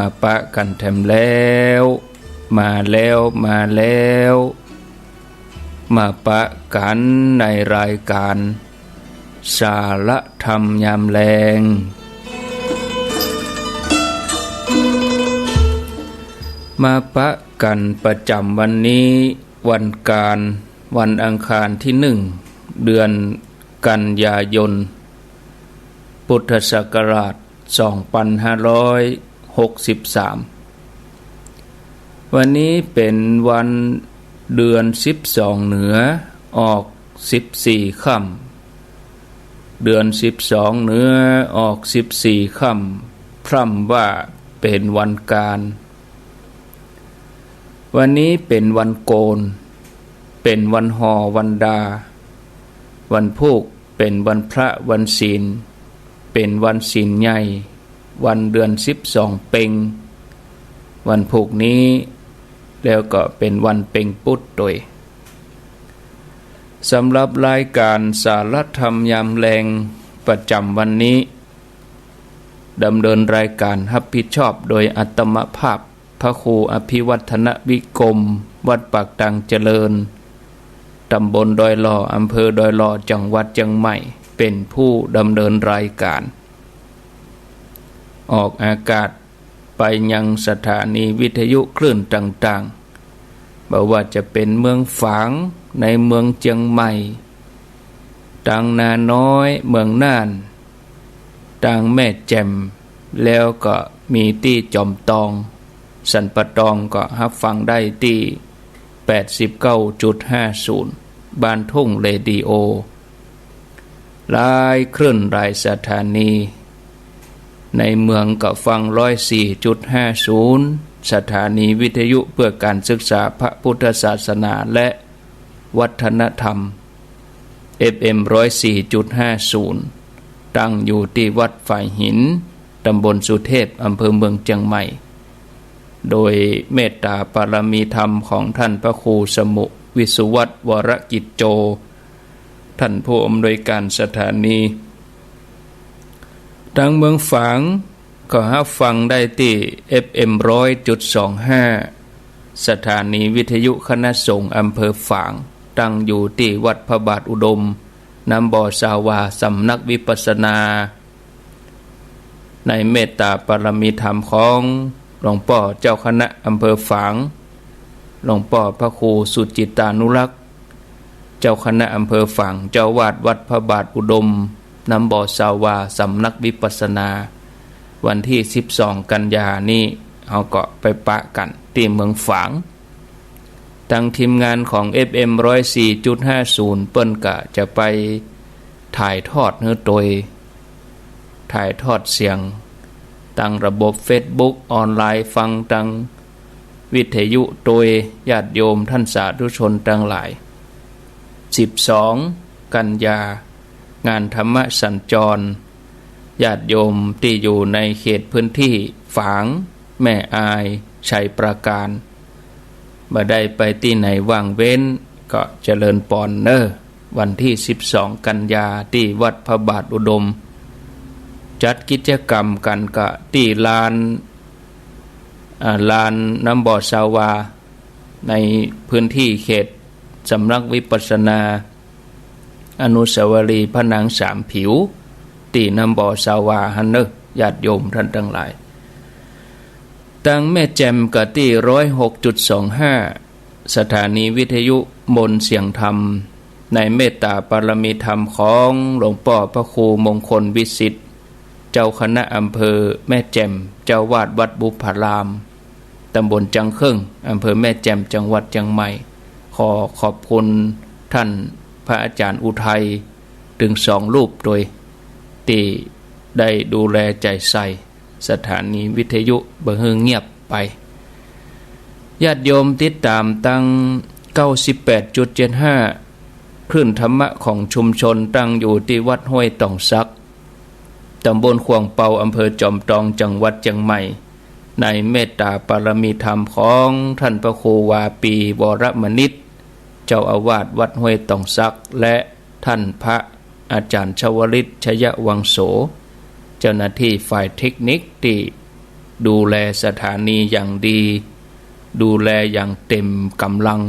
มาปะกันแถมแล้วมามาปะกันในรายการสาระธรรมยามแลงมาปะกันประจำวันนี้วันอังคารที่1 เดือนกันยายนพุทธศักราช2563วันนี้เป็นวันเดือน12เหนือออก14ค่ำเดือน12เหนือออก14ค่ำพร่ำว่าเป็นวันการวันนี้เป็นวันโกนเป็นวันหอวันดาวันพุกเป็นวันพระวันศีลเป็นวันศีลใหญ่วันเดือน12เพ็งวันพุกนี้แล้วก็เป็นวันเพ็งปุตโดยสำหรับรายการสาระธรรมยามแลงประจำวันนี้ดำเนินรายการรับผิดชอบโดยอัตมภาพพระครูอภิวัฒนวิกรมวัดปากตังเจริญตำบลดอยหล่ออำเภอดอยหล่อจังหวัดเชียงใหม่เป็นผู้ดำเนินรายการออกอากาศไปยังสถานีวิทยุคลื่นต่างๆบ่ว่าจะเป็นเมืองฝางในเมืองเชียงใหม่ตังนาน้อยเมืองน่านตังแม่แจ่มแล้วก็มีที่จอมตองสันปะตองก็รับฟังได้ที่ 89.50 บ้านทุ่งเรดิโอหลายคลื่นหลายสถานีในเมืองก็ฟัง 104.50 สถานีวิทยุเพื่อการศึกษาพระพุทธศาสนาและวัฒนธรรม FM 104.50 ตั้งอยู่ที่วัดฝ่ายหินตำบลสุเทพอำเภอเมืองเชียงใหม่โดยเมตตาปารมีธรรมของท่านพระครูสมุวิสุวัตรวรกิจโจท่านผู้อำนวยการสถานีทางเมืองฝางก็รับฟังได้ที่ FM 100.25 สถานีวิทยุคณะสงฆ์อำเภอฝางตั้งอยู่ที่วัดพระบาทอุดมน้ำบ่อสาวาสำนักวิปัสสนาในเมตตาปารมีธรรมของหลวงพ่อเจ้าคณะอำเภอฝางหลวงพ่อพระครูสุจิตานุรักษ์เจ้าคณะอำเภอฝางเจ้าวาดวัดพระบาทอุดมน้ำบ่อสาวาสำนักวิปัสสนาวันที่12กันยานี้เราก็ไปปะกันที่เมืองฝางทางทีมงานของ FM 104.50 เปิ้นก็จะไปถ่ายทอดโดยถ่ายทอดเสียงตั้งระบบ Facebook ออนไลน์ฟังทางวิทยุโดยญาติโยมท่านสาธุชนทั้งหลาย12กันยางานธรรมสัญจรญาติโยมที่อยู่ในเขตพื้นที่ฝางแม่อายชัยปราการบ่ได้ไปที่ไหนว่างเว้นก็เจริญปอนวันที่12กันยาที่วัดพระบาทอุดมจัดกิจกรรมกันก็ที่ลานน้ำบ่อสาวาในพื้นที่เขตสำนักวิปัสสนาอนุสาวรีย์พระนางสามผิวที่น้ำบ่อสาวาหันญาติโยมท่านทั้งหลายตังแม่แจ่มกะที่ 106.25 สถานีวิทยุมนต์เสียงธรรมในเมตตาปารมีธรรมของหลวงพ่อพระครูมงคลวิสิทธิ์เจ้าคณะอำเภอแม่แจ่มเจ้าวาดวัดบุพารามตำบลจังเครื่องอำเภอแม่แจ่มจังหวัดเชียงใหม่ขอบคุณท่านพระอาจารย์อุทัยถึง2 รูปโดยที่ได้ดูแลใจใส่สถานีวิทยุบ่ให้เงียบไปญาติโยมติดตามตั้ง 98.75 คลื่นธรรมะของชุมชนตั้งอยู่ที่วัดห้วยตองซักตำบลขวางเปาอำเภอจอมตองจังหวัดเชียงใหม่ในเมตตาปารมีธรรมของท่านพระครูวาปีวรมณิตเจ้าอาวาสวัดห้วยตองซักและท่านพระอาจารย์ชวลิตชยวังโส เจ้าหน้าที่ฝ่ายเทคนิคที่ ดูแลสถานีอย่างดีดูแลอย่างเต็มกำลัง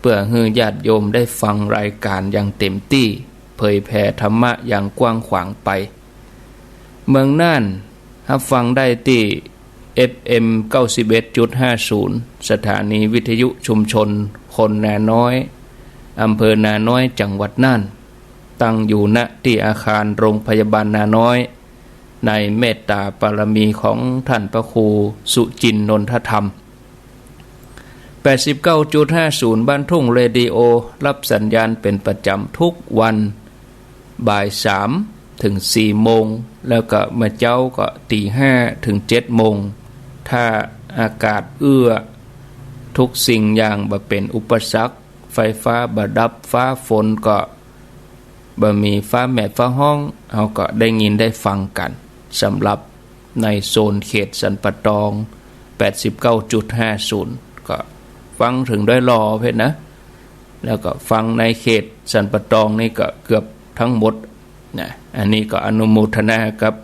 เพื่อให้ญาติโยมได้ฟังรายการอย่างเต็มที่เผยแผ่ธรรมะอย่างกว้างขวางไปเมืองน่านรับฟังได้ที่ FM 91.50 สถานีวิทยุชุมชนคนนาน้อยอำเภอนาน้อยจังหวัดน่านตั้งอยู่ณที่อาคารโรงพยาบาลนาน้อยในเมตตาบารมีของท่านพระครูสุจินต์นนทธรรม 89.50 บ้านทุ่งเรดิโอรับสัญญาณเป็นประจำทุกวันบ่าย 3 ถึง 4 โมงแล้วก็เมื่อเจ้าก็ตี 5 ถึง 7 โมงถ้าอากาศเอื้อทุกสิ่งอย่างบ่เป็นอุปสรรคไฟฟ้าบ่ดับฟ้าฝนก็บ่มีฟ้าแม่ฟ้าห้องเฮาก็ได้ยินได้ฟังกันสำหรับในโซนเขตสันปะตอง 89.50 ก็ฟังถึงได้รอเพชรนะแล้วก็ฟังในเขตสันปะตองนี่ก็เกือบทั้งหมดนะอันนี้ก็อนุโมทนากับ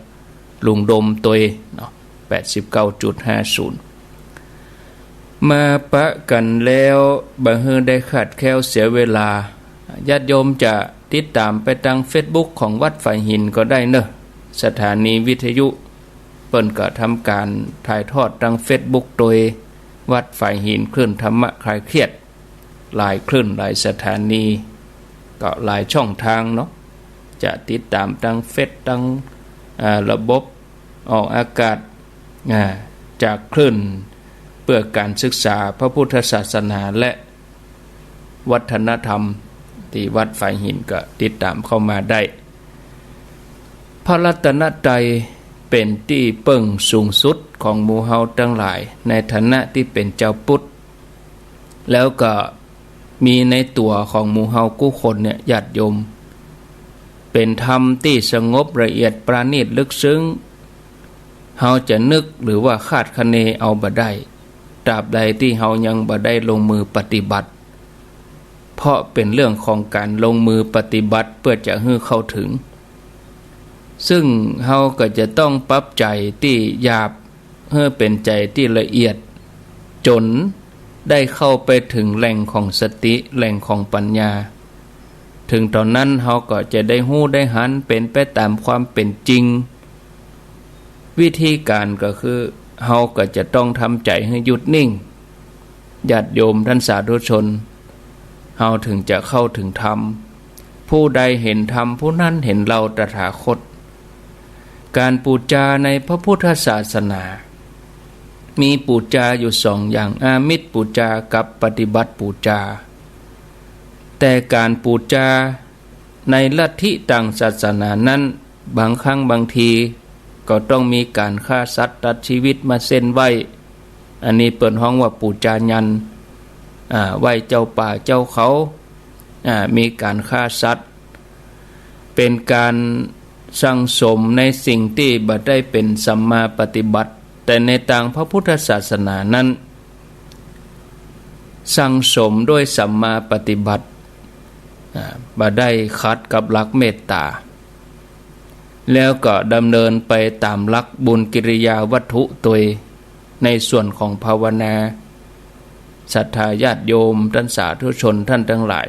ลุงดมตัวเนาะ 89.50 มาปะกันแล้วบ่ฮือได้ขาดแคลวเสียเวลาญาติโยมจะติดตามไปทาง Facebook ของวัดฝ่ายหินก็ได้เนอะสถานีวิทยุเปิ้นก็ทำการถ่ายทอดทาง Facebook โดยวัดฝ่ายหินคลื่นธรรมะคลายเครียดหลายคลื่นหลายสถานีก็หลายช่องทางเนาะจะติดตามทางเฟซทางระบบออกอากาศจากคลื่นเพื่อการศึกษาพระพุทธศาสนาและวัฒนธรรมที่วัดฝ่ายหินก็ติดตามเข้ามาได้พระรัตนตรัยเป็นที่เปิ้งสูงสุดของหมู่เฮาทั้งหลายในฐานะที่เป็นเจ้าพุทธแล้วก็มีในตัวของหมู่เฮากู้คนเนี่ยญาติโยมเป็นธรรมที่สงบละเอียดปราณีตลึกซึ้งเฮาจะนึกหรือว่าคาดคะเนเอาบ่ได้ตราบใดที่เฮายังบ่ได้ลงมือปฏิบัติเพราะเป็นเรื่องของการลงมือปฏิบัติเพื่อจะให้เข้าถึงซึ่งเฮาก็จะต้องปรับใจที่หยาบให้เป็นใจที่ละเอียดจนได้เข้าไปถึงแหล่งของสติแหล่งของปัญญาถึงตอนนั้นเฮาก็จะได้ฮู้ได้หันเป็นไปตามความเป็นจริงวิธีการก็คือเฮาก็จะต้องทำใจให้หยุดนิ่งญาติโยมท่านสาธุชนเฮาถึงจะเข้าถึงธรรมผู้ใดเห็นธรรมผู้นั้นเห็นเราตถาคตการปูจาในพระพุทธศาสนามีปูจาอยู่สองอย่างอามิสปูจากับปฏิบัติปูจาแต่การปูจาในลัทธิต่างศาสนานั้นบางครั้งบางทีก็ต้องมีการฆ่าสัตว์ตัดชีวิตมาเส้นไว้อันนี้เปิดห้องว่าปูจายันไหว้เจ้าป่าเจ้าเขามีการฆ่าสัตว์เป็นการสั่งสมในสิ่งที่บ่ได้เป็นสัมมาปฏิบัติแต่ในทางพระพุทธศาสนานั้นสั่งสมด้วยสัมมาปฏิบัติบ่ได้ขัดกับหลักเมตตาแล้วก็ดำเนินไปตามหลักบุญกิริยาวัตถุตัวในส่วนของภาวนาศรัทธาญาติโยมท่านสาธุชนท่านทั้งหลาย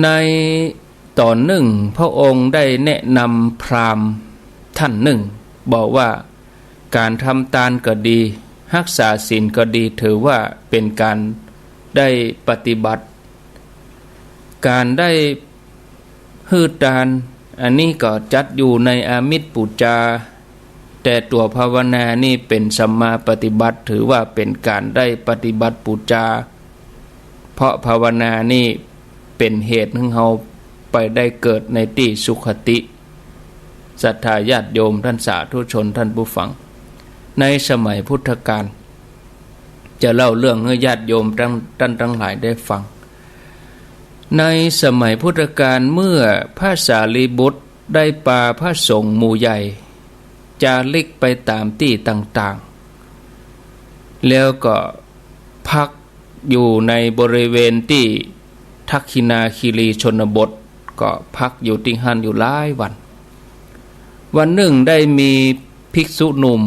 ในตอนหนึ่งพระองค์ได้แนะนำพราหมณ์ท่านหนึ่งบอกว่าการทำทานก็ดีรักษาศีลก็ดีถือว่าเป็นการได้ปฏิบัติการได้ฮือทานอันนี้ก็จัดอยู่ในอามิสปูจาแต่ตัวภาวนานี่เป็นสัมมาปฏิบัติถือว่าเป็นการได้ปฏิบัติปูจาเพราะภาวนานี่เป็นเหตุให้เราไปได้เกิดในที่สุขติศรัทธาญาติโยมท่านสาธุชนท่านผู้ฟังในสมัยพุทธกาลจะเล่าเรื่องให้ญาติโยมท่านทั้งหลายได้ฟังในสมัยพุทธกาลเมื่อพระสารีบุตรได้พาพระสงฆ์หมู่ใหญ่จาริกไปตามที่ต่างๆแล้วก็พักอยู่ในบริเวณที่ทักขินาคีรีชนบทก็พักอยู่ที่หันอยู่หลายวัน วันหนึ่งได้มีภิกษุหนุ่ม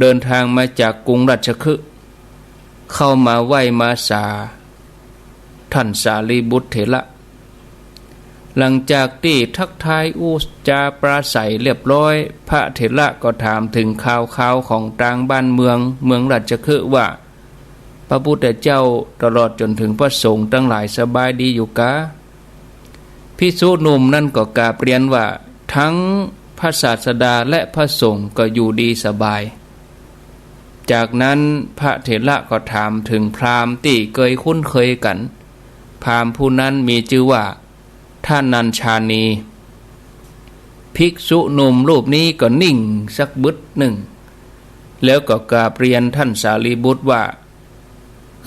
เดินทางมาจากกรุงราชคฤห์เข้ามาไหว้มาสาท่านสารีบุตรเถระหลังจากที่ทักทายอุจาปราศัยเรียบร้อยพระเถระก็ถามถึงข่าวของต่างบ้านเมืองราชคฤห์ว่าพระพุทธเจ้าตลอดจนถึงพระสงฆ์ทั้งหลายสบายดีอยู่กะภิกษุหนุ่มนั่นก็กราบเรียนว่าทั้งพระศาสดาและพระสงฆ์ก็อยู่ดีสบายจากนั้นพระเถระก็ถามถึงพราหมณ์ที่เคยคุ้นเคยกันพราหมณ์ผู้นั้นมีชื่อว่าท่านนัญชานีภิกษุหนุ่มรูปนี้ก็นิ่งสักบึดหนึ่งแล้วก็กราบเรียนท่านสารีบุตรว่า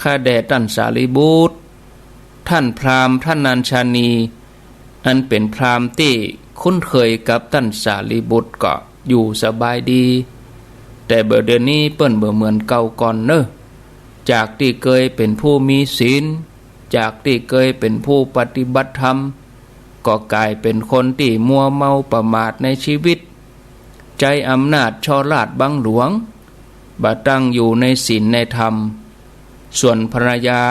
ข้าแด่ท่านสารีบุตรท่านพราหมณ์ท่านนัญชานีอันเป็นพราหมณ์ที่คุ้นเคยกับท่านสารีบุตรก็อยู่สบายดีแต่เดี๋ยวนี้เปิ้นเหมือนเก่าก่อนเนอะจากที่เคยเป็นผู้มีศีลจากที่เคยเป็นผู้ปฏิบัติธรรมก็กลายเป็นคนที่มัวเมาประมาทในชีวิตใจอำนาจช่อราชบังหลวงบ่ตั้งอยู่ในศีลในธรรมส่วนภรรยา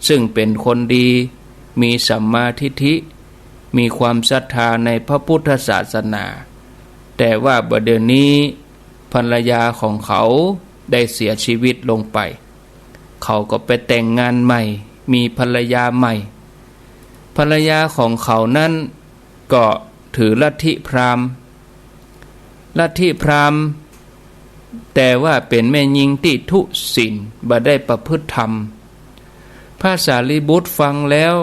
ซึ่งเป็นคนดีมีสัมมาทิฏฐิมีความศรัทธาในพระพุทธศาสนาแต่ว่าเดี๋ยวนี้ภรรยาของเขาได้เสียชีวิตลงไปเขาก็ไปแต่งงานใหม่มีภรรยาใหม่ภรรยาของเขานั้นก็ถือลัทธิพราหมณ์แต่ว่าเป็นแม่หญิงที่ทุศีลบ่ได้ประพฤติธรรมพระสารีบุตรฟังแล้ว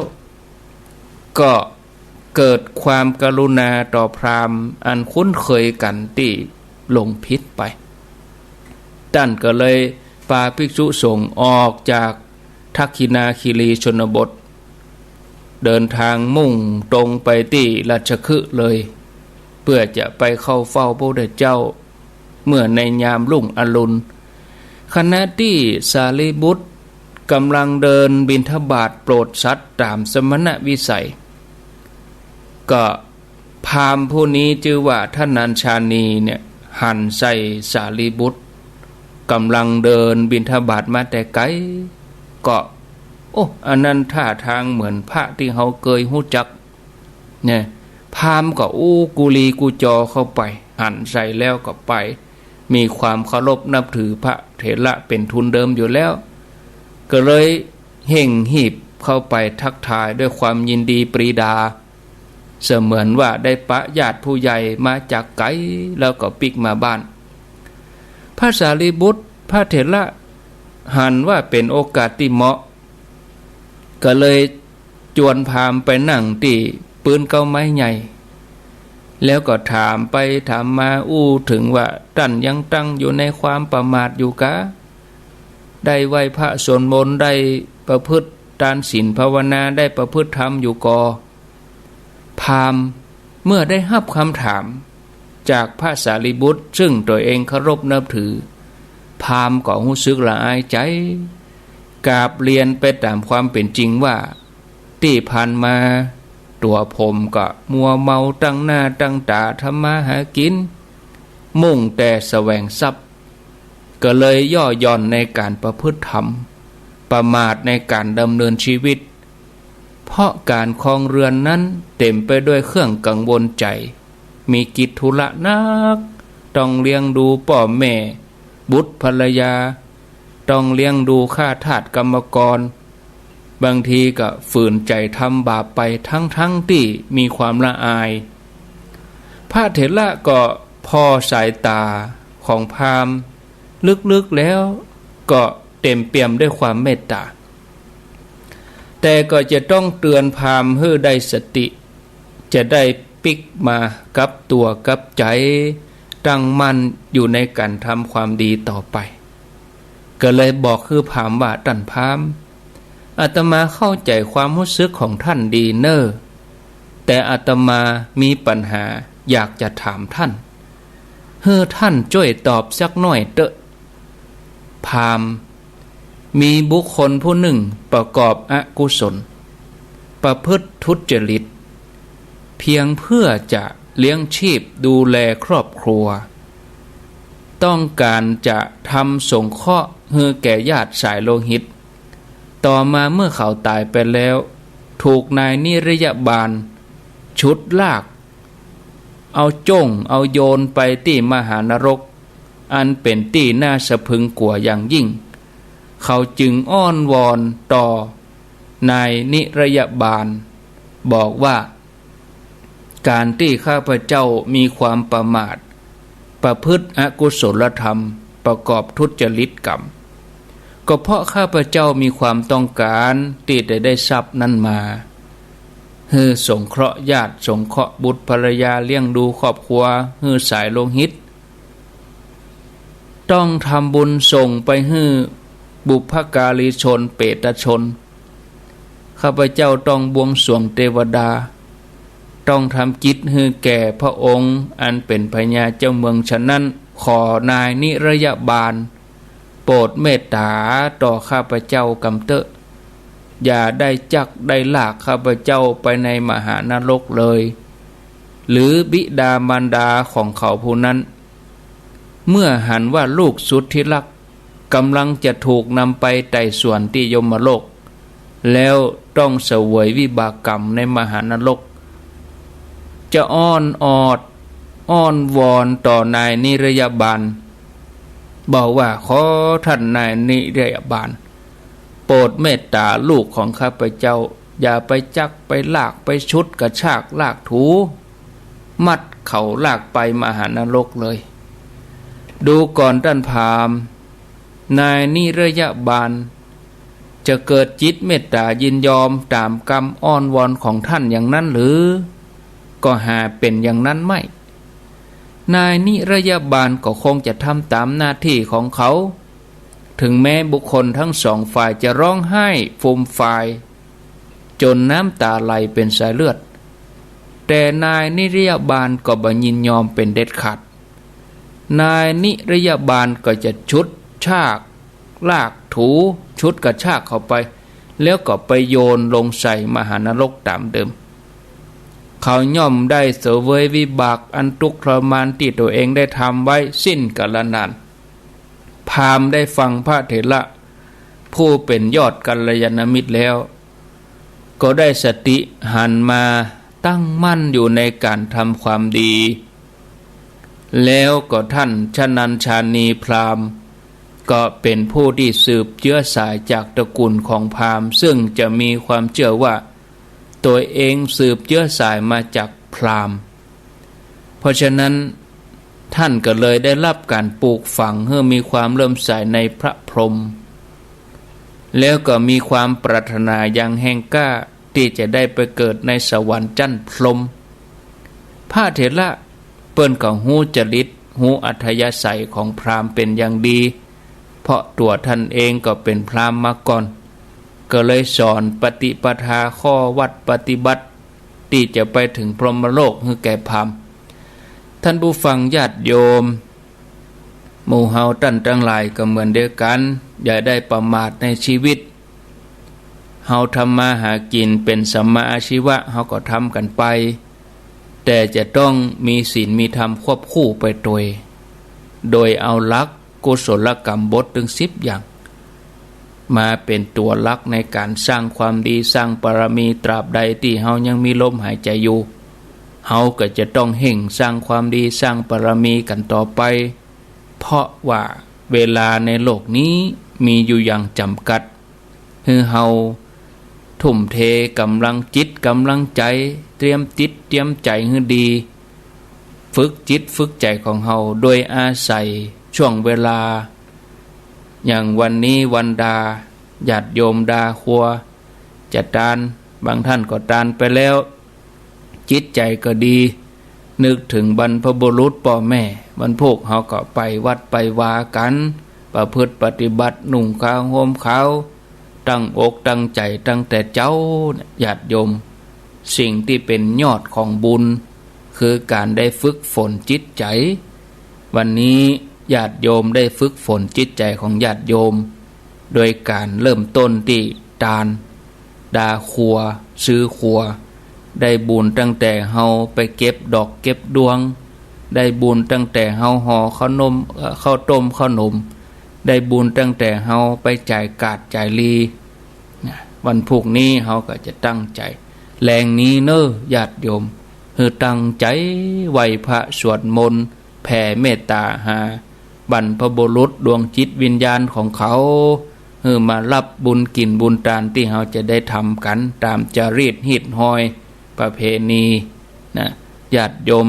ก็เกิดความกรุณาต่อพราหมณ์อันคุ้นเคยกันที่หลงผิดไปท่านก็เลยพาภิกษุสงฆ์ออกจากทักขินาคีรีชนบทเดินทางมุ่งตรงไปที่ราชคฤห์เลยเพื่อจะไปเข้าเฝ้าพระพุทธเจ้าเมื่อในยามรุ่งอรุณขณะที่สารีบุตรกำลังเดินบิณฑบาตโปรดสัตว์ตามสมณวิสัยก็พราหมณ์ผู้นี้ชื่อว่าท่านนัญชานีเนี่ยหันใส่สารีบุตรกำลังเดินบิณฑบาตมาแต่ไกลก็อันนั้นท่าทางเหมือนพระที่เขาเคยหู้จักเนี่ยพราหมณ์ก็กุลีกุจอเข้าไปหันใส่แล้วก็ไปมีความเคารพนับถือพระเถระเป็นทุนเดิมอยู่แล้วก็เลยเห่งหีบเข้าไปทักทายด้วยความยินดีปรีดาเสมือนว่าได้ปะญาติผู้ใหญ่มาจากไกลแล้วก็ปิกมาบ้านพระสารีบุตรพระเถระหันว่าเป็นโอกาสที่เหมาะก็เลยจวนพราหมณ์ไปนั่งที่ปืนเก้าไม้ใหญ่แล้วก็ถามไปถามมาถึงว่าท่านยังตั้งอยู่ในความประมาทอยู่กะได้ไหว้พระสวดมนต์ได้ประพฤติทานศีลภาวนาได้ประพฤติธรรมอยู่กอพราหมณ์เมื่อได้รับคำถามจากพระสารีบุตรซึ่งตัวเองเคารพนับถือพราหมณ์ก็รู้สึกละอายใจกราบเรียนไปตามความเป็นจริงว่าที่ผ่านมาตัวผมก็มัวเมาตั้งหน้าตั้งตาทำมาหากินมุ่งแต่แสวงทรัพย์ก็เลยย่อหย่อนในการประพฤติธรรมประมาทในการดำเนินชีวิตเพราะการครองเรือนนั้นเต็มไปด้วยเครื่องกังวลใจมีกิจธุระนักต้องเลี้ยงดูพ่อแม่บุตรภรรยาต้องเลี้ยงดูข้าทาสกรรมกรบางทีก็ฝืนใจทำบาปไปทั้งที่มีความละอายพระเถระก็พอสายตาของพราหมณ์ลึกๆแล้วก็เต็มเปี่ยมด้วยความเมตตาแต่ก็จะต้องเตือนพราหมณ์ให้ได้สติจะได้ปิกมากับตัวกับใจตั้งมั่นอยู่ในการทำความดีต่อไปก็เลยบอกคือพราหมณ์ว่าท่านพราหมณ์อาตมาเข้าใจความรู้สึกของท่านดีเนอแต่อาตมามีปัญหาอยากจะถามท่านท่านช่วยตอบสักหน่อยเถอะพราหมณ์มีบุคคลผู้หนึ่งประกอบอกุศลประพฤติทุจริตเพียงเพื่อจะ เลี้ยงชีพดูแลครอบครัวต้องการจะทำสงเคราะห์ให้แก่ญาติสายโลหิตต่อมาเมื่อเขาตายไปแล้วถูกนายนิรยบาลชุดลากเอาจ้งเอาโยนไปที่มหานรกอันเป็นที่น่าสะพรึงกลัวอย่างยิ่งเขาจึงอ้อนวอนต่อนายนิรยบาลบอกว่าการที่ข้าพเจ้ามีความประมาทประพฤติอกุศลธรรมประกอบทุจริตกรรมก็เพราะข้าพเจ้ามีความต้องการที่จะได้ทรัพย์นั้นมาฮือสงเคราะห์ญาติสงเคราะห์บุตรภรรยาเลี้ยงดูครอบครัวฮือสายโลหิตต้องทำบุญส่งไปฮือบุพการีชนเปตชนข้าพเจ้าต้องบวงสรวงเทวดาต้องทำกิจฮือแก่พระองค์อันเป็นพญาเจ้าเมืองฉะนั้นขอนายนิรยบาลโปรดเมตตาต่อข้าพเจ้ากำเตอะอย่าได้จักได้ลากข้าพเจ้าไปในมหานรกเลยหรือบิดามารดาของเขาผู้นั้นเมื่อหันว่าลูกสุดที่รักกำลังจะถูกนำไปไต่สวนที่ยมโลกแล้วต้องเสวยวิบากกรรมในมหานรกจะอ้อนวอนต่อนายนิรยบาลบอกว่าขอท่านนายนิรยบาลโปรดเมตตาลูกของข้าพเจ้าอย่าไปจักไปลากไปชุดกระชากลากถูมัดเขาลากไปมหานรกเลยดูก่อนท่านพราหมณ์นายนิรยบาลจะเกิดจิตเมตตายินยอมตามกรรมอ้อนวอนของท่านอย่างนั้นหรือก็หาเป็นอย่างนั้นไม่นายนิรยบาลก็คงจะทำตามหน้าที่ของเขาถึงแม้บุคคลทั้งสองฝ่ายจะร้องไห้ฟูมฟายจนน้ำตาไหลเป็นสายเลือดแต่นายนิรยบาลก็บ่ยินยอมเป็นเด็ดขาดนายนิรยบาลก็จะชุดชากลากถูชุดกระชากเข้าไปแล้วก็ไปโยนลงใส่มหานรกตามเดิมเขาย่อมได้เสวยวิบากอันทุกข์ทรมานที่ตัวเองได้ทำไว้สิ้นกาลนานพราหมณ์ได้ฟังพระเถระผู้เป็นยอดกัลยาณมิตรแล้วก็ได้สติหันมาตั้งมั่นอยู่ในการทำความดีแล้วก็ท่านชนัญชานีพราหมณ์ก็เป็นผู้ที่สืบเชื้อสายจากตระกูลของพราหมณ์ซึ่งจะมีความเชื่อว่าตัวเองสืบเชื้อสายมาจากพราหมณ์เพราะฉะนั้นท่านก็เลยได้รับการปลูกฝังให้มีความเลื่อมใสในพระพรหมแล้วก็มีความปรารถนาอย่างแห่งกล้าที่จะได้ไปเกิดในสวรรค์ชั้นพรหมพระเถระเปิ้นก็หูจริตหูอัธยาศัยของพราหมณ์เป็นอย่างดีเพราะตัวท่านเองก็เป็นพราหมณ์มาก่อนก็เลยสอนปฏิปทาข้อวัดปฏิบัติที่จะไปถึงพรหมโลกให้แก่พราหมณ์ท่านผู้ฟังญาติโยมหมู่เฮาท่านทั้งหลายก็เหมือนเดียวกันอย่าได้ประมาทในชีวิตเฮาทำมาหากินเป็นสัมมาอาชีวะเฮาก็ทำกันไปแต่จะต้องมีศีลมีธรรมควบคู่ไปโดยเอาหลักกุศลกรรมบทถึง10อย่างมาเป็นตัวหลักในการสร้างความดีสร้างบารมีตราบใดที่เฮายังมีลมหายใจอยู่เฮาก็จะต้องเห่งสร้างความดีสร้างบารมีกันต่อไปเพราะว่าเวลาในโลกนี้มีอยู่อย่างจำกัดคือเฮาทุ่มเทกำลังจิตกำลังใจเตรียมจิตเตรียมใจให้ดีฝึกจิตฝึกใจของเฮาโดยอาศัยช่วงเวลาอย่างวันนี้วันดาญาติโยมดาครัวจะทานบางท่านก็ทานไปแล้วจิตใจก็ดีนึกถึงบรรพบุรุษพ่อแม่บรรพบุรุษเฮาก็ไปวัดไปวากันประพฤติปฏิบัตินุ่งขาวห่มขาวตั้งอกตั้งใจตั้งแต่เจ้าญาติโยมสิ่งที่เป็นยอดของบุญคือการได้ฝึกฝนจิตใจวันนี้ญาติโยมได้ฝึกฝนจิตใจของญาติโยมโดยการเริ่มต้นที่ทานดาครัวซื้อครัว ได้บุญตั้งแต่เฮาไปเก็บดอกเก็บดวงได้บุญตั้งแต่เฮาห่อข้าวนมข้าวต้มข้าวนมได้บุญตั้งแต่เฮาไปจ่ายกาดจ่ายลีวันพรุ่งนี้เฮาก็จะตั้งใจแรงนี้เน้อญาติโยมคือตั้งใจไหว้พระสวดมนต์แผ่เมตตาหาบรรพบุรุษดวงจิตวิญญาณของเขามารับบุญกินบุญทานที่เราจะได้ทำกันตามจารีตหิตห้อยประเพณีนะญาติโยม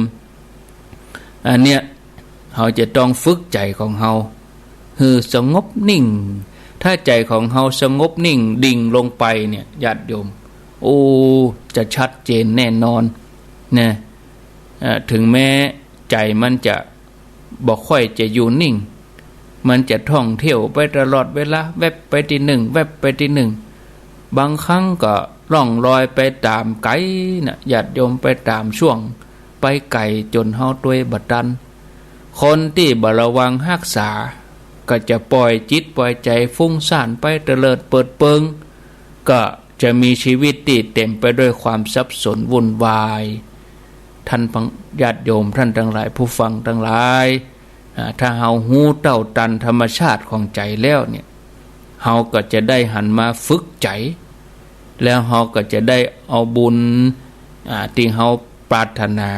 อันเนี้ยเราจะต้องฝึกใจของเราคือสงบนิ่งถ้าใจของเราสงบนิ่งดิ่งลงไปเนี่ยญาติโยมโอ้จะชัดเจนแน่นอนนะถึงแม้ใจมันจะบอกค่อยจะอยู่นิ่งมันจะท่องเที่ยวไปตลอดเวลาแวบไปที่หนึ่งแวบไปที่หนึ่งบางครั้งก็ล่องลอยไปตามไกลนะญาติโยมไปตามช่วงไปไกลจนเฮาตัวบัดดันคนที่บ่ระวังรักษาก็จะปล่อยจิตปล่อยใจฟุ้งซ่านไปเตลิดเปิดเปิงก็จะมีชีวิตที่เต็มไปด้วยความสับสนวุ่นวายท่านญาติโยมท่านทั้งหลายผู้ฟังทั้งหลายถ้าเฮาหูเต้าตันธรรมชาติของใจแล้วเนี่ยเฮาก็จะได้หันมาฝึกใจแล้วเฮาก็จะได้เอาบุญที่เฮาปรารถนา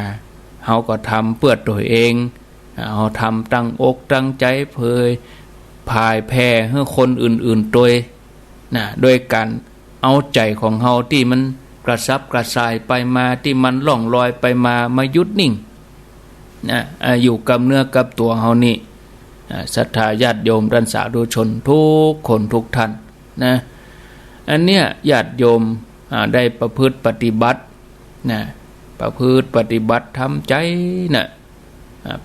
เฮาก็ทำเพื่อตัวเองเฮาทำตั้งอกตั้งใจเผยพายแผ่ให้คนอื่นๆตัวนะโดยการเอาใจของเฮาที่มันกระซับกระส่ายไปมาที่มันล่องลอยไปมาหยุดนิ่งนะอยู่กับเนื้อกับตัวเฮานี่ศรัทธาญาติโยมท่านสาธุชนทุกคนทุกท่านนะอันเนี้ยญาติโยมได้ประพฤติปฏิบัตินะประพฤติปฏิบัติทำใจนะ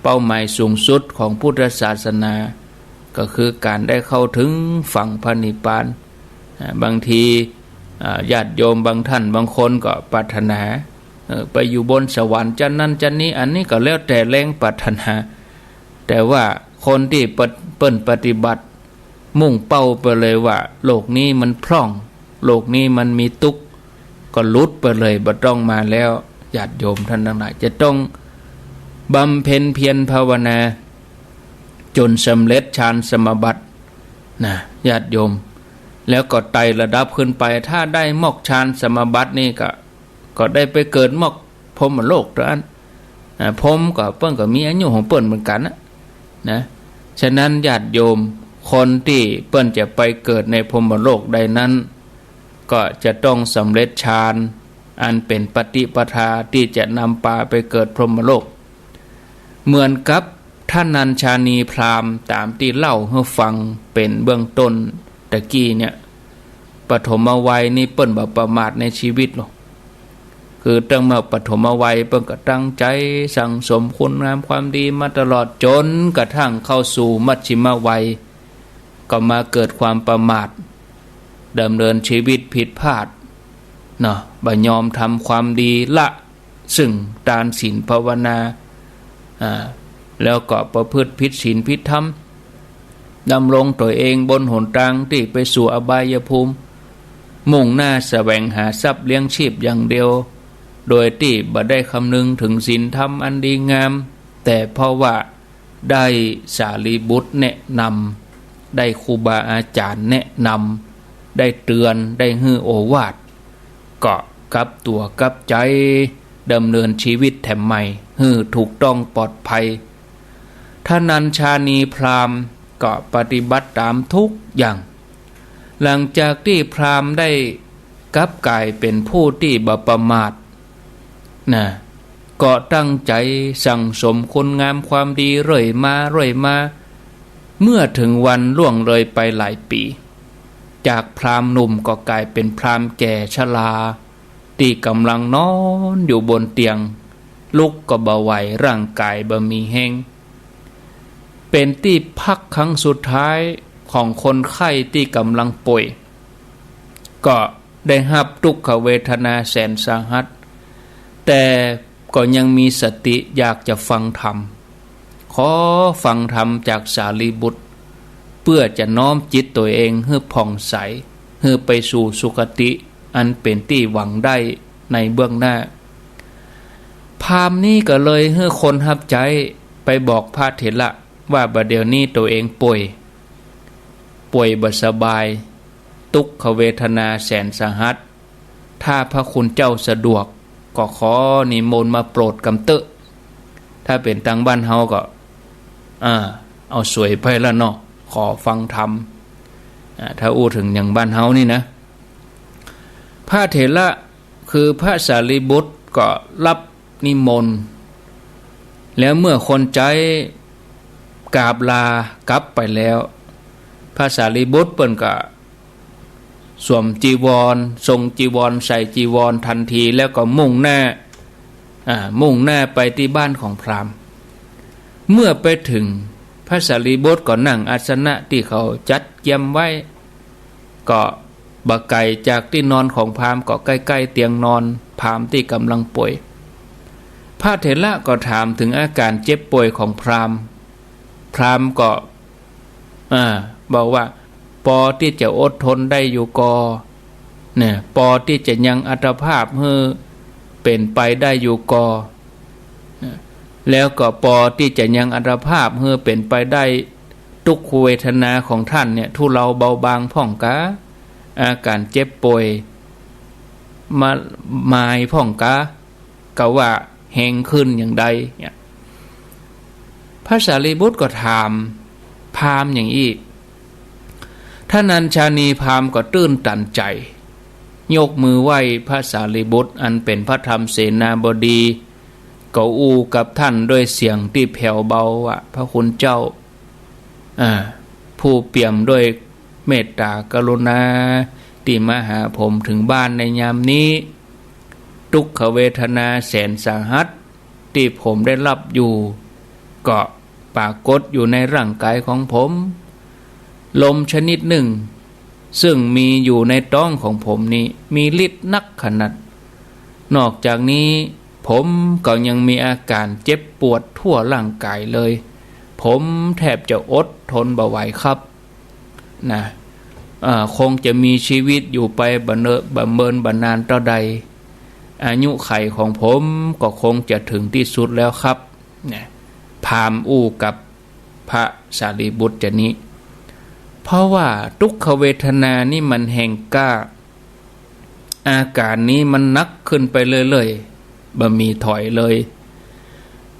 เป้าหมายสูงสุดของพุทธศาสนาก็คือการได้เข้าถึงฝั่งพระนิพพานบางทีญาติโยมบางท่านบางคนก็ปรารถนาไปอยู่บนสวรรค์จันนั้นจันนี้อันนี้ก็แล้วแต่แรงปรารถนาแต่ว่าคนที่เปิ้นปฏิบัติมุ่งเป้าไปเลยว่าโลกนี้มันพร่องโลกนี้มันมีทุกข์ก็ลุดไปเลยบ่ต้องมาแล้วญาติโยมท่านทั้งหลายจะต้องบำเพ็ญเพียรภาวนาจนสำเร็จฌานสมาบัตินะญาติโยมแล้วก็ไต่ระดับขึ้นไปถ้าได้มอกฌานสมาบัตินี่ก็ได้ไปเกิดมอกพรหมโลกตัวนั้นพรหมก็เปิ้นก็มีอายุของเปิ้นเหมือนกันนะฉะนั้นญาติโยมคนที่เปิ้นจะไปเกิดในพรหมโลกใดนั้นก็จะต้องสำเร็จฌานอันเป็นปฏิปทาที่จะนำพาไปเกิดพรหมโลกเหมือนกับท่านนัญชานีพราหมณ์ตามที่เล่าให้ฟังเป็นเบื้องต้นตะกี้เนี่ยปฐมวัยนี่เปิ้นบ่ประมาทในชีวิตหรอกคือตั้งมาปฐมวัยเปิ้นก็ตั้งใจสั่งสมคุณงามความดีมาตลอดจนกระทั่งเข้าสู่มัชฌิมวัยก็มาเกิดความประมาทดำเนินชีวิตผิดพลาดเนาะบ่ยอมทำความดีละซึ่งทานศีลภาวนาแล้วก็ประพฤติผิดศีลผิดธรรมดำรงตัวเองบนหนทางที่ไปสู่อบายภูมิมุ่งหน้าแสวงหาทรัพย์เลี้ยงชีพอย่างเดียวโดยที่บ่ได้คำนึงถึงศีลธรรมอันดีงามแต่เพราะว่าได้สารีบุตรแนะนำได้ครูบาอาจารย์แนะนำได้เตือนได้ให้โอวาทก็กลับตัวกลับใจดำเนินชีวิตแถมใหม่ให้ถูกต้องปลอดภัยท่านัญชานีพราหมณ์ก็ปฏิบัติตามทุกอย่างหลังจากที่พราหมณ์ได้กลับกลายเป็นผู้ที่บ่ประมาทนะก็ตั้งใจสั่งสมคุณงามความดีเรื่อยมาเมื่อถึงวันล่วงเลยไปหลายปีจากพราหมณ์หนุ่มก็กลายเป็นพราหมณ์แก่ชราที่กำลังนอนอยู่บนเตียงลุกก็บ่ไหวร่างกายบ่มีแห้งเป็นที่พักครั้งสุดท้ายของคนไข้ที่กำลังป่วยก็ได้รับทุกขเวทนาแสนสาหัสแต่ก็ยังมีสติอยากจะฟังธรรมขอฟังธรรมจากสารีบุตรเพื่อจะน้อมจิตตัวเองให้ผ่องใสให้ไปสู่สุคติอันเป็นที่หวังได้ ในเบื้องหน้าพราหมณ์นี่ก็เลยให้คนหับใจไปบอกพระเถระว่าบัดเดี๋ยวนี้ตัวเองป่วยบ่สบายทุกขเวทนาแสนสาหัสถ้าพระคุณเจ้าสะดวกก็ขอนิมนต์มาโปรดกำเตอะถ้าเป็นตังบ้านเฮาก็เอาสวยไปแล้วเนาะขอฟังธรรมถ้าอู้ถึงอย่างบ้านเฮานี่นะพระเถระคือพระสารีบุตรก็รับนิมนต์แล้วเมื่อคนใจกราบลากลับไปแล้วพระสารีบุตรเปิ้นก็สวมจีวรทรงจีวรใส่จีวรทันทีแล้วก็มุ่งหน้าไปที่บ้านของพราหมณ์เมื่อไปถึงพระสารีบุตรก็นั่งอาสนะที่เขาจัดเตรียมไว้ก็บ่ไกลจากที่นอนของพราหมณ์ก็ใกล้ๆเตียงนอนพราหมณ์ที่กำลังป่วยพระเถระก็ถามถึงอาการเจ็บป่วยของพราหมณ์ก็บอกว่าปอที่จะอดทนได้อยู่กอเนี่ยปอที่จะยังอัตภาพให้เป็นไปได้อยู่กอแล้วก็ปอที่จะยังอัตภาพให้เป็นไปได้ทุกขเวทนาของท่านเนี่ยทุเลาเบาบางพ่องกะอาการเจ็บป่วยมาหมายพ่องกะก็ว่าแห่งขึ้นอย่างใดเนี่ยพระสารีบุตรก็ถามพราหมณ์อย่างอีกท่านัญชานีพราหมณ์ก็ตื้นตันใจยกมือไหว้พระสารีบุตรอันเป็นพระธรรมเสนาบดีก็อูกับท่านด้วยเสียงที่แผ่วเบาว่าพระคุณเจ้าผู้เปี่ยมด้วยเมตตากรุณาที่มาหาผมถึงบ้านในยามนี้ทุกขเวทนาแสนสาหัสที่ผมได้รับอยู่ก็ปรากฏอยู่ในร่างกายของผมลมชนิดหนึ่งซึ่งมีอยู่ในท้องของผมนี้มีฤทธิ์นักขนาดนอกจากนี้ผมก็ยังมีอาการเจ็บปวดทั่วร่างกายเลยผมแทบจะอดทนบ่ไหวครับนะคงจะมีชีวิตอยู่ไปบ่เมินบ่นานเท่าใดอายุไขของผมก็คงจะถึงที่สุดแล้วครับนะพราหมณ์อู้กับพระสารีบุตรจะนี้เพราะว่าทุกขเวทนานี่มันแห่งกล้าอาการนี้มันนักขึ้นไปเรื่อยๆบ่มีถอยเลย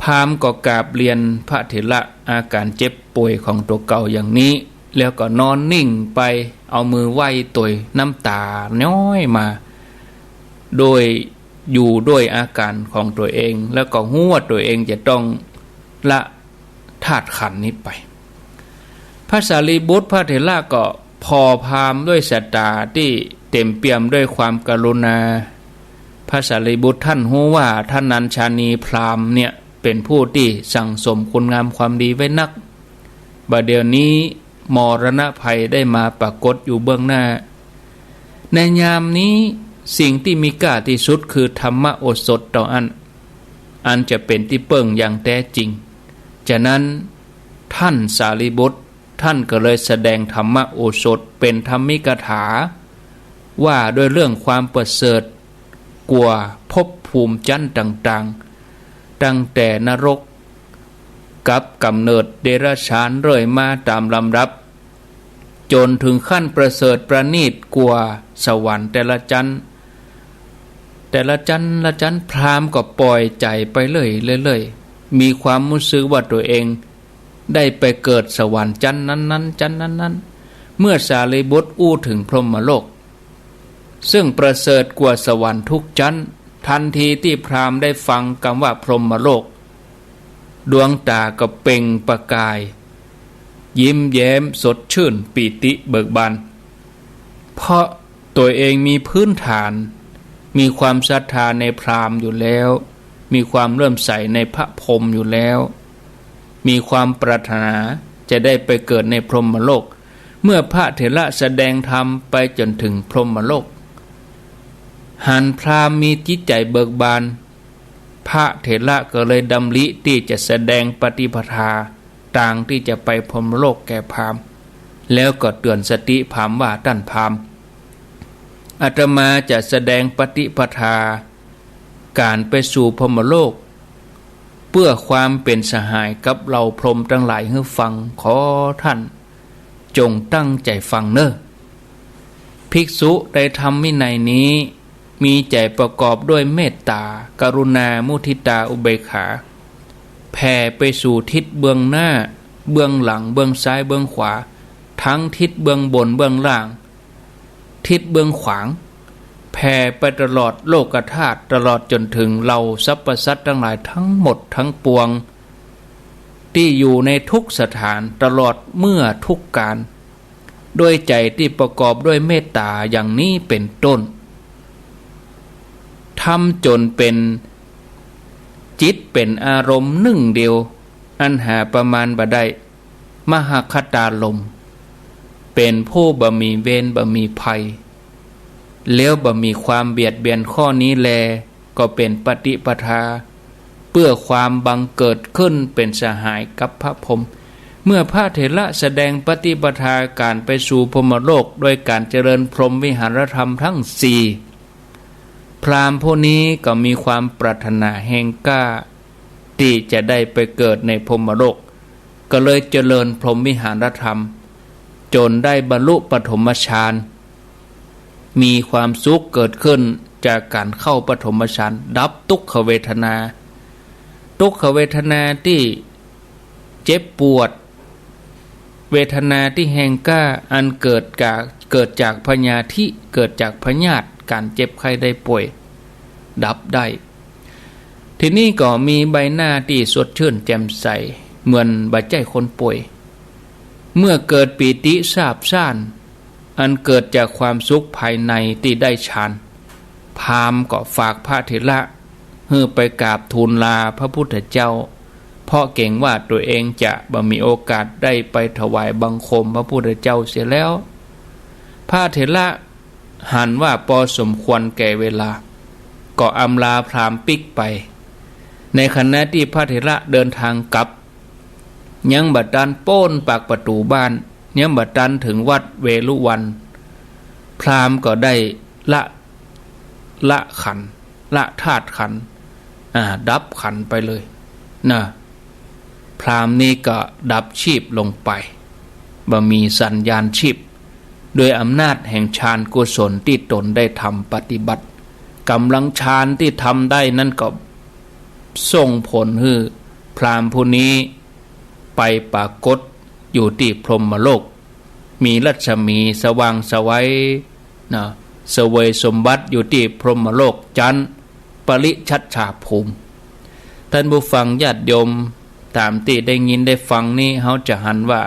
พราหมณ์ก็กราบเรียนพระเถระอาการเจ็บป่วยของตัวเก่าอย่างนี้แล้วก็นอนนิ่งไปเอามือไหว้ตัวน้ำตาน้อยมาโดยอยู่ด้วยอาการของตัวเองแล้วก็หัวตัวเองจะต้องละธาตุขันธ์นี้ไปพระสารีบุตรพระเถระก็พอพามด้วยศรัทธาที่เต็มเปี่ยมด้วยความกรุณาพระสารีบุตรท่านรู้ว่าท่านนัญชานีพราหมณ์เนี่ยเป็นผู้ที่สั่งสมคุณงามความดีไว้นักบัดเดี๋ยวนี้มรณะภัยได้มาปรากฏอยู่เบื้องหน้าในยามนี้สิ่งที่มีค่าที่สุดคือธรรมโอสถต่ออันจะเป็นที่เปิ่งอย่างแท้จริงฉะนั้นท่านสารีบุตรท่านก็เลยแสดงธรรมโอสถเป็นธรรมิกถาว่าด้วยเรื่องความประเสริฐกว่าภพภูมิชั้นต่างๆตั้งแต่นรกกับกำเนิดเดรัจฉานเรื่อยมาตามลำดับจนถึงขั้นประเสริฐประณีตกว่าสวรรค์แต่ละชั้นพราหมณ์ก็ปล่อยใจไปเรื่อยๆมีความรู้สึกว่าตัวเองได้ไปเกิดสวรรค์ชั้นนั้นเมื่อสารีบุตรอู้ถึงพรหมโลกซึ่งประเสริฐกว่าสวรรค์ทุกชั้นทันทีที่พราหมณ์ได้ฟังคำว่าพรหมโลกดวงตาก็เปล่งประกายยิ้มแย้มสดชื่นปีติเบิกบานเพราะตัวเองมีพื้นฐานมีความศรัทธาในพราหมณ์อยู่แล้วมีความเลื่อมใสในพระพรหมอยู่แล้วมีความปรารถนาจะได้ไปเกิดในพรหมโลกเมื่อพระเถระแสดงธรรมไปจนถึงพรหมโลกหันพราหมณ์มีจิตใจเบิกบานพระเถระก็เลยดำริที่จะแสดงปฏิปทาต่างที่จะไปพรหมโลกแก่พราหมณ์แล้วก็เตือนสติพราหมณ์ว่าท่านพราหมณ์อาตมาจะแสดงปฏิปทา การไปสู่พรหมโลกเพื่อความเป็นสหายกับเราพรหมทั้งหลายให้ฟังขอท่านจงตั้งใจฟังเนอะภิกษุได้ทำวินัยนี้มีใจประกอบด้วยเมตตากรุณามุทิตาอุเบกขาแผ่ไปสู่ทิศเบื้องหน้าเบื้องหลังเบื้องซ้ายเบื้องขวาทั้งทิศเบื้องบนเบื้องล่างทิศเบื้องขวางแผ่ไปตลอดโลกธาตุตลอดจนถึงเราสรรพสัตว์ทั้งหลายทั้งหมดทั้งปวงที่อยู่ในทุกสถานตลอดเมื่อทุกการด้วยใจที่ประกอบด้วยเมตตาอย่างนี้เป็นต้นทำจนเป็นจิตเป็นอารมณ์หนึ่งเดียวอันหาประมาณบ่ได้มหคตาลมเป็นผู้บ่มีเวรบ่มีภัยแล้วบ่มีความเบียดเบียนข้อนี้แลก็เป็นปฏิปทาเพื่อความบังเกิดขึ้นเป็นสหายกับพระพรหมเมื่อพระเถระแสดงปฏิปทาการไปสู่พรหมโลกโดยการเจริญพรหมวิหารธรรมทั้งสี่พราหมณ์ผู้นี้ก็มีความปรารถนาแห่งกล้าที่จะได้ไปเกิดในพรหมโลกก็เลยเจริญพรหมวิหารธรรมจนได้บรรลุปฐมฌานมีความสุขเกิดขึ้นจากการเข้าปฐมฌานดับทุกขเวทนาทุกขเวทนาที่เจ็บปวดเวทนาที่แห่งกล้าอันเกิดจากพยาธิเกิดจากพยาธิการเจ็บไข้ได้ป่วยดับได้ทีนี้ก็มีใบหน้าที่สดชื่นแจ่มใสเหมือนใบใจคนป่วยเมื่อเกิดปีติซาบซ่านอันเกิดจากความสุขภายในที่ได้ฌานพราหมณ์ก็ฝากพระเถระให้ไปกราบทูลลาพระพุทธเจ้าเพราะเก่งว่าตัวเองจะบ่มีโอกาสได้ไปถวายบังคมพระพุทธเจ้าเสียแล้วพระเถระหันว่าพอสมควรแก่เวลาก็อำลาพราหมณ์ปิกไปในขณะที่พระเถระเดินทางกลับยังบัดดันโป้นปากประตูบ้านยังบัดดันถึงวัดเวลุวันพราหมณ์ก็ได้ละขันละธาตุขันดับขันไปเลยนะพราหมณ์นี้ก็ดับชีพลงไปบ่มีสัญญาณชีพโดยอำนาจแห่งฌานกุศลที่ตนได้ทำปฏิบัติกำลังฌานที่ทำได้นั่นก็ส่งผลให้พราหมณ์ผู้นี้ไปปรากฏอยู่ที่พรหมโลกมีรัศมีสว่างไสวนะเสวยสมบัติอยู่ที่พรหมโลกจันทร์ปริชัชชาภูมิท่านผู้ฟังญาติโยมตามที่ได้ยินได้ฟังนี่เฮาจะหันว่า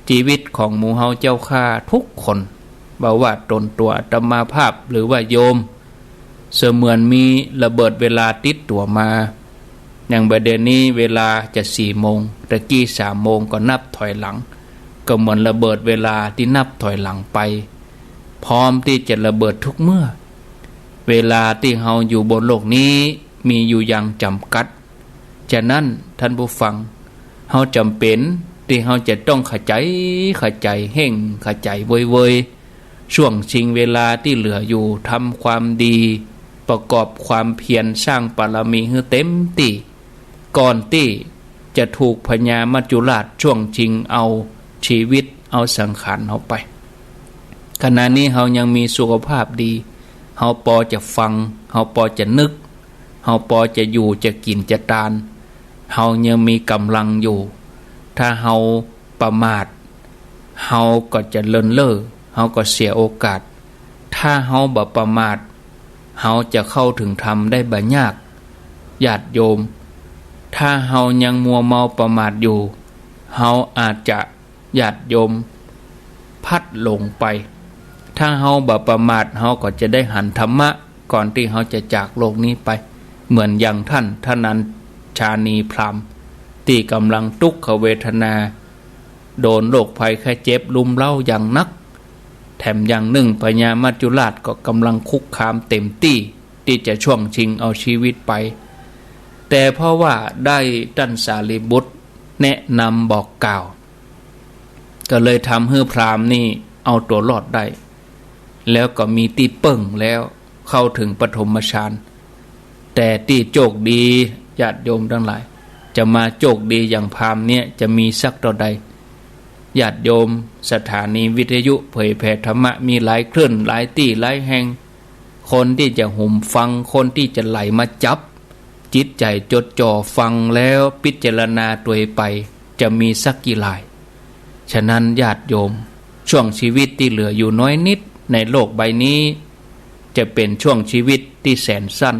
ชีวิตของหมู่เฮาเจ้าข้าทุกคนบ่ว่าตนตัวอาตมาภาพหรือว่าโยมเสมือนมีระเบิดเวลาติดตัวมาอย่างประเด็นนี้เวลาจะ4 โมงตะกี้3 โมงก็นับถอยหลังก็เหมือนระเบิดเวลาที่นับถอยหลังไปพร้อมที่จะระเบิดทุกเมื่อเวลาที่เฮาอยู่บนโลกนี้มีอยู่อย่างจำกัดฉะนั้นท่านผู้ฟังเฮาจำเป็นที่เฮาจะต้องเข้าใจเฮ่งเข้าใจเว้ยช่วงชิงเวลาที่เหลืออยู่ทำความดีประกอบความเพียรสร้างบารมีให้เต็มที่ก่อนที่จะถูกพญามัจจุราชช่วงชิงเอาชีวิตเอาสังขารเฮาไปขณะนี้เฮายังมีสุขภาพดีเฮาพอจะฟังเฮาพอจะนึกเฮาพอจะอยู่จะกินจะทานเฮายังมีกำลังอยู่ถ้าเฮาประมาทเฮาก็จะเลินเล่อเฮาก็เสียโอกาสถ้าเฮาบ่ประมาทเฮาจะเข้าถึงธรรมได้บ่ยากญาติโยมถ้าเฮายังมัวเมาประมาทอยู่เฮาอาจจะญาติโยมพัดหลงไปถ้าเฮาบ่ประมาทเฮาก็จะได้หันธรรมะก่อนที่เฮาจะจากโลกนี้ไปเหมือนอย่างท่านนันชานีพราหมณ์ที่กำลังทุกขเวทนาโดนโรคภัยไข้เจ็บลุมเล้าอย่างนักแถมอย่างหนึ่งพญามัจจุราชก็กำลังคุกคามเต็มที่จะช่วงชิงเอาชีวิตไปแต่เพราะว่าได้ท่านสารีบุตรแนะนำบอกกล่าวก็เลยทำให้พราหมณ์นี่เอาตัวรอดได้แล้วก็มีตีเปิ่งแล้วเข้าถึงปฐมฌาน แต่ที่โชคดีญาติโยมทั้งหลายจะมาโชคดีอย่างพราหมณ์เนี่ยจะมีสักเท่าใดญาติโยมสถานีวิทยุเผยแผ่ธรรมะมีหลายคลื่นหลายที่หลายแห่งคนที่จะหุ่มฟังคนที่จะไหลมาจับจิตใจจดจ่อฟังแล้วพิจารณาตัวไปจะมีสักกี่หลายฉะนั้นญาติโยมช่วงชีวิตที่เหลืออยู่น้อยนิดในโลกใบนี้จะเป็นช่วงชีวิตที่แสนสั้น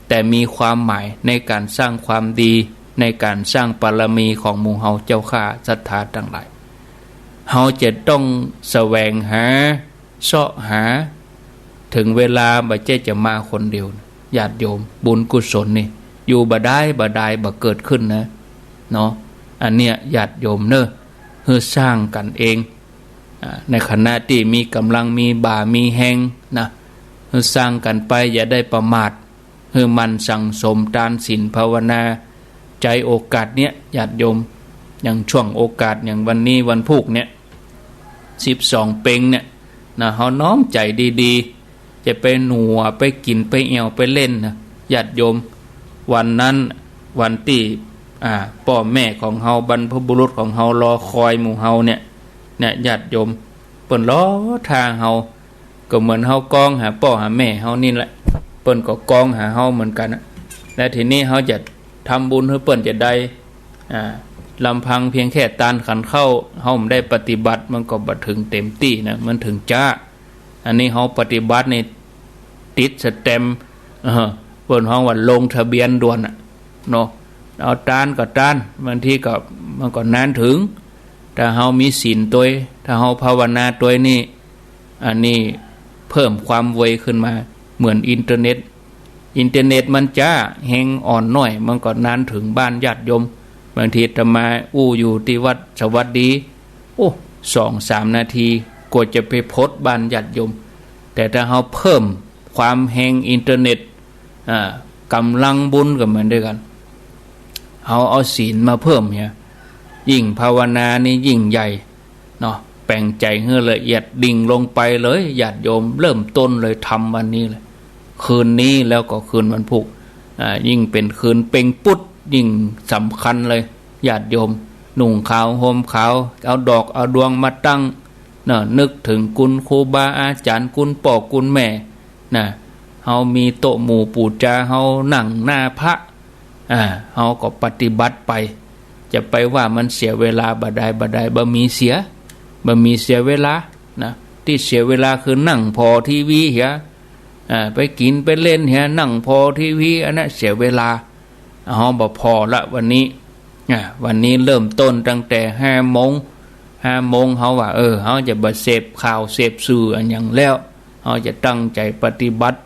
แต่มีความหมายในการสร้างความดีในการสร้างบารมีของหมู่เฮาเจ้าข้าศรัทธาทั้งหลายเฮาจะต้องแสวงหาเสาะหาถึงเวลาบ่ใช่จะมาคนเดียวญาติโยมบุญกุศลนี่อยู่บ่ได้บ่เกิดขึ้นนะเนาะอันเนี้ยญาติโยมเนอะเพื่อสร้างกันเองในขณะที่มีกำลังมีบ่ามีแหงนะเพื่อสร้างกันไปอย่าได้ประมาทเพื่อมันสั่งสมทานศีลภาวนาใจโอกาสเนี้ยญาติโยมอย่างช่วงโอกาสอย่างวันนี้วันพุธเนี่ย12เพ็งเนี่ยนะเฮาน้อมใจดีๆจะไปหนัวไปกินไปแอวไปเล่นนะญาติโยมวันนั้นวันที่พ่อแม่ของเฮาบรรพบุรุษของเฮารอคอยหมู่เฮาเนี่ยญาติโยมเปิ้นล้อทางเฮาก็เหมือนเฮากองหาพ่อหาแม่เฮานี่แหละเปิ้นก็กองหาเฮาเหมือนกันนะและทีนี้เฮาจะทำบุญให้เปิ้นจะได้ลำพังเพียงแค่ตานขันเข้าเฮาไม่ได้ปฏิบัติมันก็บ่ถึงเต็มที่นะมันถึงจ้าอันนี้เฮาปฏิบัติในติดสแตมป์เปิ้นเฮาว่าลงทะเบียนด่วนเนาะเอาตานก็ตานบางทีก็มันก็นานถึงถ้าเฮามีศีลตัวถ้าเฮาภาวนาตัวนี่อันนี้เพิ่มความไวขึ้นมาเหมือนอินเทอร์เน็ตมันจ้าแฮงอ่อนน้อยมันก็นานถึงบ้านญาติโยมบางทีจะมาอยู่ที่วัดสวัสดี2-3 นาทีกว่าจะไปพดบ้านญาติโยมแต่ถ้าเฮาเพิ่มความแฮงอินเทอร์เน็ตกำลังบุญกับมันด้วยกันเฮาเอาศีลมาเพิ่มเนี่ยยิ่งภาวนานี่ยิ่งใหญ่เนาะแปลงใจให้ละเอียดดิ่งลงไปเลยญาติโยมเริ่มต้นเลยทำวันนี้เลยคืนนี้แล้วก็คืนวันพุธยิ่งเป็นคืนเป่งปุ๊ดยิ่งสำคัญเลยญาติโยมนุ่งขาวห่มขาวเอาดอกเอาดวงมาตั้งนึกถึงคุณครูบาอาจารย์คุณพ่อคุณแม่เฮามีโต๊ะหมู่ปูจาเฮานั่งหน้าพระเฮาก็ปฏิบัติไปจะไปว่ามันเสียเวลาบ่ได้บ่มีเสียเวลานะที่เสียเวลาคือนั่งพอทีวีเหียไปกินไปเล่นเหียนั่งพอทีวีอันนั้นเสียเวลาเฮาบ่พอละวันนี้เริ่มต้นตั้งแต่5 โมงเฮาว่าเฮาจะบ่เสพข่าวเสพสื่ออันหยังแล้วเฮาจะตั้งใจปฏิบัติ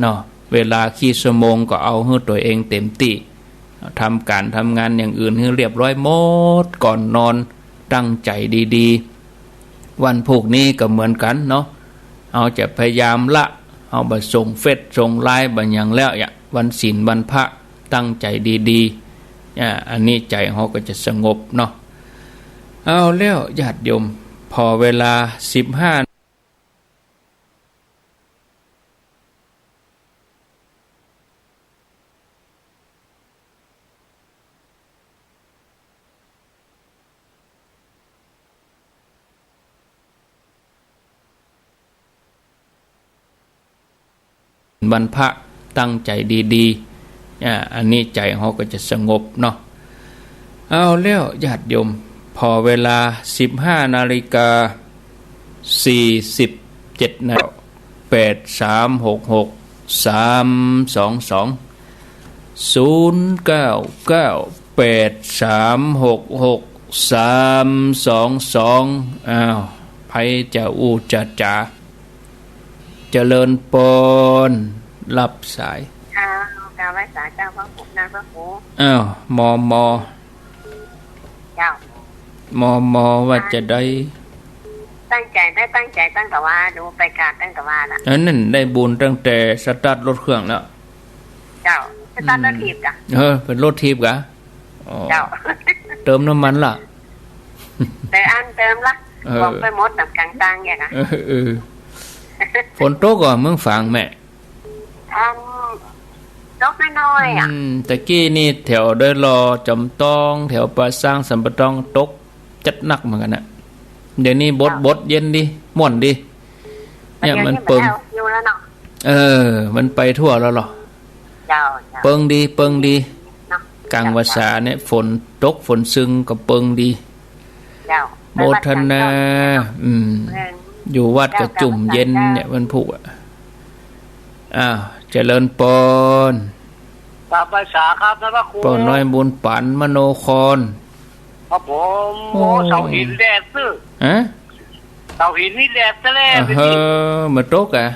เนาะเวลากี่ชั่วโมงก็เอาให้ตัวเองเต็มที่ทำการทำงานอย่างอื่นให้เรียบร้อยหมดก่อนนอนตั้งใจดีๆวันพวกนี้ก็เหมือนกันเนาะเอาจะพยายามละเอาบ่ส่งเฟซส่งไลน์บ่หยังแล้ววันศีลวันพระตั้งใจดีๆอันนี้ใจเฮาก็จะสงบเนาะเอาแล้วญาติโยมพอเวลา15วันพระตั้งใจดีๆอันนี้ใจเขาก็จะสงบเนาะเอาแล้วญาติโยมพอเวลา 15:47 นาที09983663222อ้าวไผจะจะเจริญปนรับสายกล่าวไว้สายเจ้าพระครูนางพระครูมอเจ้ามอว่าจะได้ตั้งใจตั้งแต่ว่าดูไปกราบตั้งแต่ว่าน่ะนั่นได้บุญตั้งแต่สตาร์ทรถเครื่องแล้วเจ้าสตาร์ทรถถีบจ้ะเป็นรถถีบกะเจ้าเติมน้ำมันล่ะเติมละบอกไปหมดแบบกลางๆอย่างน่ะฝนตกก่อนเมืองฝางแม่ ตกน้อยๆอ่ะตะกี้นี่แถวเดินรอจำต้องแถวปราสร้างสัมปตองตกจัดหนักเหมือนกันน่ะเดี๋ยวนี้บดเย็นดิม่วนดิเนี่ยมันเปิงอยู่แล้วเนาะมันไปทั่วแล้วหรอเปิงดีกลางภาษาเนี่ยฝนตกฝนซึงก็เปิงดีโมทนาอยู่วัดก็จุ่มเย็นเนี่ยวันพุธเจริญปนตามภาษาครับท่านพระครูปนน้อยบุญปันมโนครครับผมโอ้เสาหินแดดซื่อเสาหินนี่แดดซะแล้วมาโต๊ะอ่ะ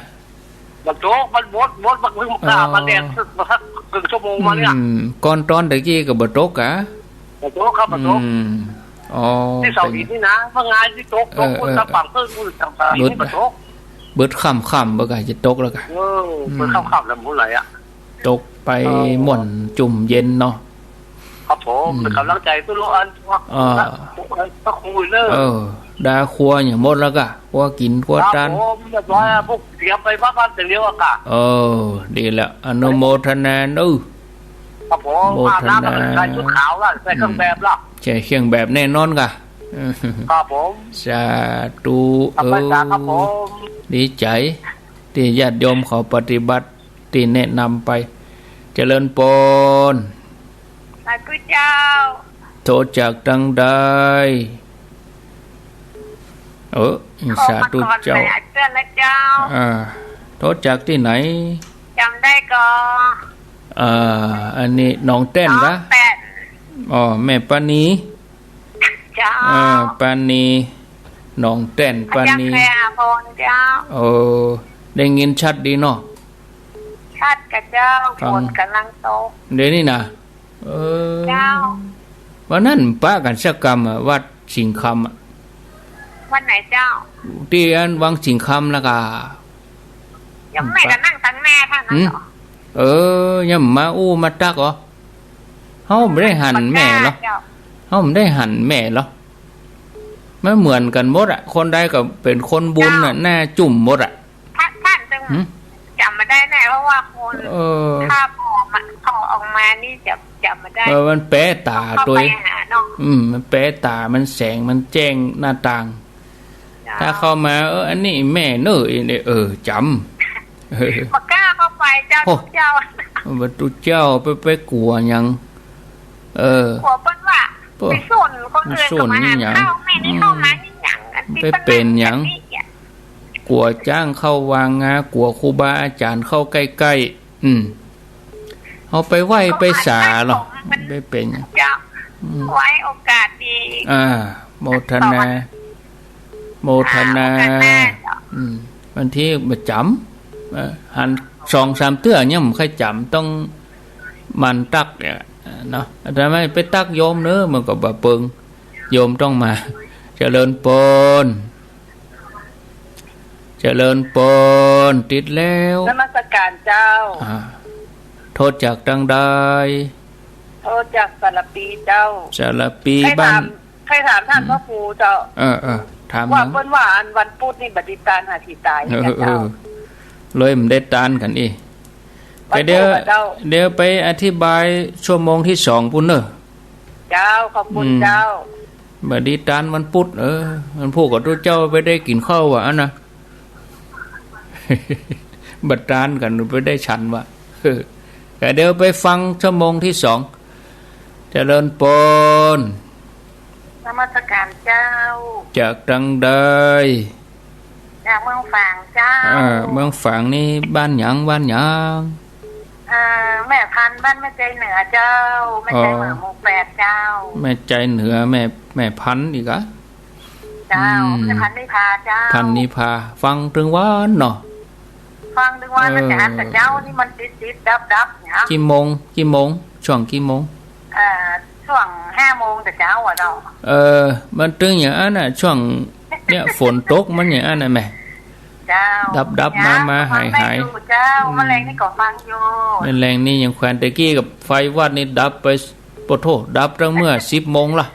มันโต๊ะมันบดมันเพิ่งมาแดดซึกมาสักครึ่งชั่วโมงมาเนี่ยก่อนตอนตะกี้กับมาโต๊ะอ่ะมาโต๊ะครับมาโต๊ะที่เสาหินนี่นะเมื่องานที่โต๊ะคนตะปังเพิ่งคนต่างๆนี่มาโต๊ะเบิดค่ำบ่กะจะตกแล้วกะเบิดค่ำแล้วมื้อไหร่อ่ะตกไปม่วนจุ่มเย็นเนาะครับผมเป็นกำลังใจตัวลูกอันพระครูเนอะดาครัวอย่างหมดแล้วกะครัวกินครัวทานผมเรียบร้อยพวกเตรียมไปบ้านเดียวอะกะดีแล้วอนุโมทนาครับผมอาบน้ำใส่ชุดขาวล่ะใส่เครื่องแบบล่ะใช่เครื่องแบบแน่นอนกะครับผมสาธุครับผมดีใจที่ญาติโยมเขาปฏิบัติที่แนะนำไปเจริญปนพระพุทธเจ้าโทษจากดังใดสาธุเจ้าโทษจากที่ไหนจำได้ก็อันนี้น้องเต้นกะแม่ปานีปานีน้องเต้นปานีได้ยินชัดดีเนาะชัดกับเจ้าฝนกำลังตกเดี๋ยวนี้นะเจ้าวันนั้นป้ากันสักกรรมวัดสิงคำวันไหนเจ้าที่อันวังสิงคำแล้วก็ยังแม่ก็นั่งตั้งแม่ท่านนั้นเหรอยังมามาตักเหรอเขาไม่ได้หั่นแม่หรอเขาไม่ได้หั่นแม่หรอไม่เหมือนกันหมดอ่ะคนใดก็เป็นคนบุญอ่ะหน้าจุ่มหมดอ่ะท่านจึงจำมาได้แน่เพราะว่าคนถ้าพอออกมานี่จำมาได้มันแปะตาตัวมันแปะตามันแสงมันแจ้งหน้าต่างถ้าเข้ามาอันนี้แม่เนยเนี่ยจำปากกาเข้าไปเจ้าทุกเจ้าวัตถุเจ้าไปกลัวยังกลัวเป็นว่าไปส่วนคนอื่นก็มาเข้าแม่นี่เข้ามานี่อย่างไปเป็นยังกลัวจ้างเข้าวางงากลัวครูบาอาจารย์เข้าใกล้ๆเอาไปไหว้ไปสาหรอไปเป็นไว้โอกาสดีโมทนาวันที่มาจำหัน2-3เตื้อเนี่ยมันใครจำต้องมันตักเนี่ยเนาะแต่ไม่ไปตักโยมเนอะมันก็แบบเปิงโยมต้องมาเจริญปนติดแล้วนมัสการเจ้าโทษจากดังใดโทษจากสารปีเจ้าสารปีบ้านใครถามท่านพระครูเจ้าถามว่าเพิ่นว่าวันพุธนี่บัดนี้ตานหาที่ตายเจ้าเลยมันได้ตานกันอีไปเดี๋ยวไปอธิบายชั่วโมงที่2พุ่นเนอะเจ้าขอบคุณเจ้าบัดนี้ตานวันพุธมันพูดกับตัวเจ้าไปได้กินข้าววะนะบัดตานกันไปได้ฉันวะแต่เดี๋ยวไปฟังชั่วโมงที่2เจริญปนนมัสการเจ้าจากดังใดจากเมืองฝางเจ้าเมืองฝางนี่บ้านหยังแม่พันบ้านแม่ใจเหนือเจ้าแม่ใจเหนือหมู่8เจ้าแม่ใจเหนือแม่พันอีกอะเจ้าแม่พันนิพาเจ้าพันนิพาฟังถึงวันเนาะฟังถึงวันมันจะแต่เจ้านี่มันติดดับเนี่ยกี่โมงช่วงกี่โมงช่วง5 โมงแต่เช้าอ่ะเนาะมันตึงอย่างนั้นน่ะช่วงเนี่ยฝนตกมันอย่างนั้นน่ะแม่เจ้าดับมาหายเจ้าแมลงนี่ก็ฟังอยู่แมลงนี่ยังแขวนตะกี้กับไฟวัดนี่ดับไปปะโถดับตั้งเมื่อ10 โมงละ